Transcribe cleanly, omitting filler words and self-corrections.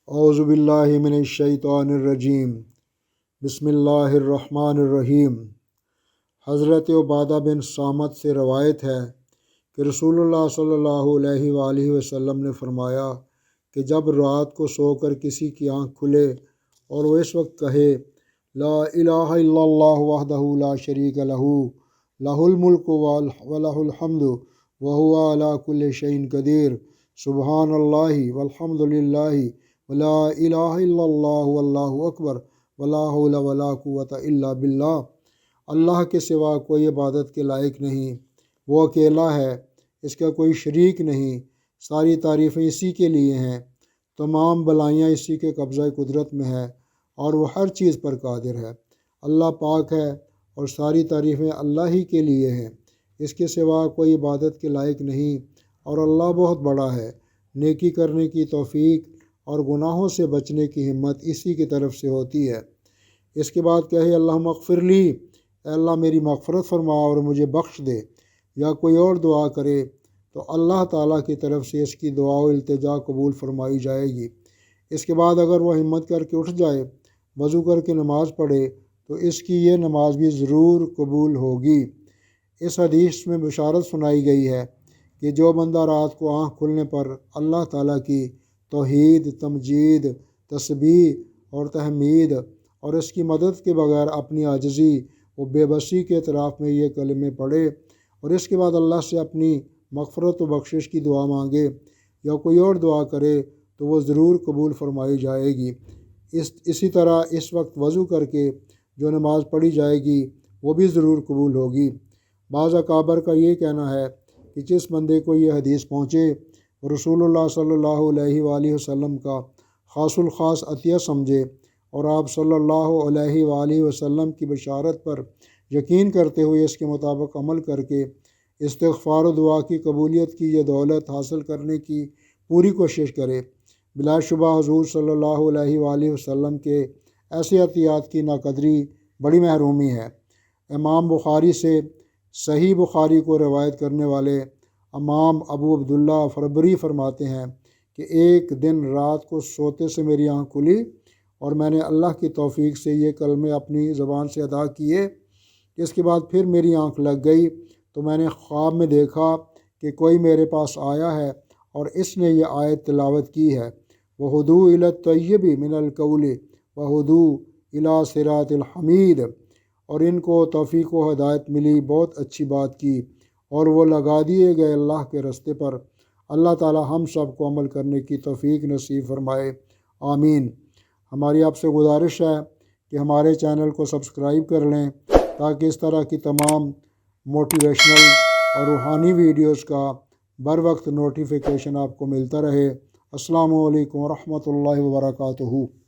اعوذ باللہ من الشیطان الرجیم بسم اللہ الرحمن الرحیم۔ حضرت عبادہ بن صامت سے روایت ہے کہ رسول اللہ صلی اللہ علیہ وآلہ وسلم نے فرمایا کہ جب رات کو سو کر کسی کی آنکھ کھلے اور وہ اس وقت کہے لا الہ الا اللہ وحدہ لا شریک لہ لہ الملک ولہ الحمد وہو علی کل شیء قدیر سبحان اللہ والحمد للہ ولا الہ الا اللہ واللہ اکبر ولا حول ولا قوۃ الا باللہ۔ اللہ کے سوا کوئی عبادت کے لائق نہیں، وہ اکیلا ہے، اس کا کوئی شریک نہیں، ساری تعریفیں اسی کے لیے ہیں، تمام بلائیاں اسی کے قبضہ قدرت میں ہے اور وہ ہر چیز پر قادر ہے۔ اللہ پاک ہے اور ساری تعریفیں اللہ ہی کے لیے ہیں، اس کے سوا کوئی عبادت کے لائق نہیں اور اللہ بہت بڑا ہے۔ نیکی کرنے کی توفیق اور گناہوں سے بچنے کی ہمت اسی کی طرف سے ہوتی ہے۔ اس کے بعد کہے اللہم اغفر لی، اے اللہ میری مغفرت فرما اور مجھے بخش دے، یا کوئی اور دعا کرے تو اللہ تعالیٰ کی طرف سے اس کی دعا و التجا قبول فرمائی جائے گی۔ اس کے بعد اگر وہ ہمت کر کے اٹھ جائے، وضو کر کے نماز پڑھے تو اس کی یہ نماز بھی ضرور قبول ہوگی۔ اس حدیث میں بشارت سنائی گئی ہے کہ جو بندہ رات کو آنکھ کھلنے پر اللہ تعالیٰ کی توحید، تمجید، تسبیح اور تحمید اور اس کی مدد کے بغیر اپنی عاجزی و بے بسی کے اعتراف میں یہ کلمے پڑھے اور اس کے بعد اللہ سے اپنی مغفرت و بخشش کی دعا مانگے یا کوئی اور دعا کرے تو وہ ضرور قبول فرمائی جائے گی۔ اسی طرح اس وقت وضو کر کے جو نماز پڑھی جائے گی وہ بھی ضرور قبول ہوگی۔ بعض اکابر کا یہ کہنا ہے کہ جس بندے کو یہ حدیث پہنچے رسول اللہ صلی اللہ علیہ وآلہ وسلم کا خاص الخاص عطیہ سمجھے اور آپ صلی اللہ علیہ وآلہ وسلم کی بشارت پر یقین کرتے ہوئے اس کے مطابق عمل کر کے استغفار و دعا کی قبولیت کی یہ دولت حاصل کرنے کی پوری کوشش کرے۔ بلا شبہ حضور صلی اللہ علیہ وآلہ وسلم کے ایسے عطیات کی ناقدری بڑی محرومی ہے۔ امام بخاری سے صحیح بخاری کو روایت کرنے والے امام ابو عبداللہ فربری فرماتے ہیں کہ ایک دن رات کو سوتے سے میری آنکھ کھلی اور میں نے اللہ کی توفیق سے یہ کلمے اپنی زبان سے ادا کیے۔ اس کے بعد پھر میری آنکھ لگ گئی تو میں نے خواب میں دیکھا کہ کوئی میرے پاس آیا ہے اور اس نے یہ آیت تلاوت کی ہے وَہُدُوا إِلَى الطَّيِّبِ مِنَ الْقَوْلِ وَهُدُوا إِلَى صِرَاطِ الْحَمِيدِ، اور ان کو توفیق و ہدایت ملی، بہت اچھی بات کی اور وہ لگا دیے گئے اللہ کے رستے پر۔ اللہ تعالی ہم سب کو عمل کرنے کی توفیق نصیب فرمائے، آمین۔ ہماری آپ سے گزارش ہے کہ ہمارے چینل کو سبسکرائب کر لیں تاکہ اس طرح کی تمام موٹیویشنل اور روحانی ویڈیوز کا بر وقت نوٹیفیکیشن آپ کو ملتا رہے۔ السلام علیکم ورحمۃ اللہ وبرکاتہ۔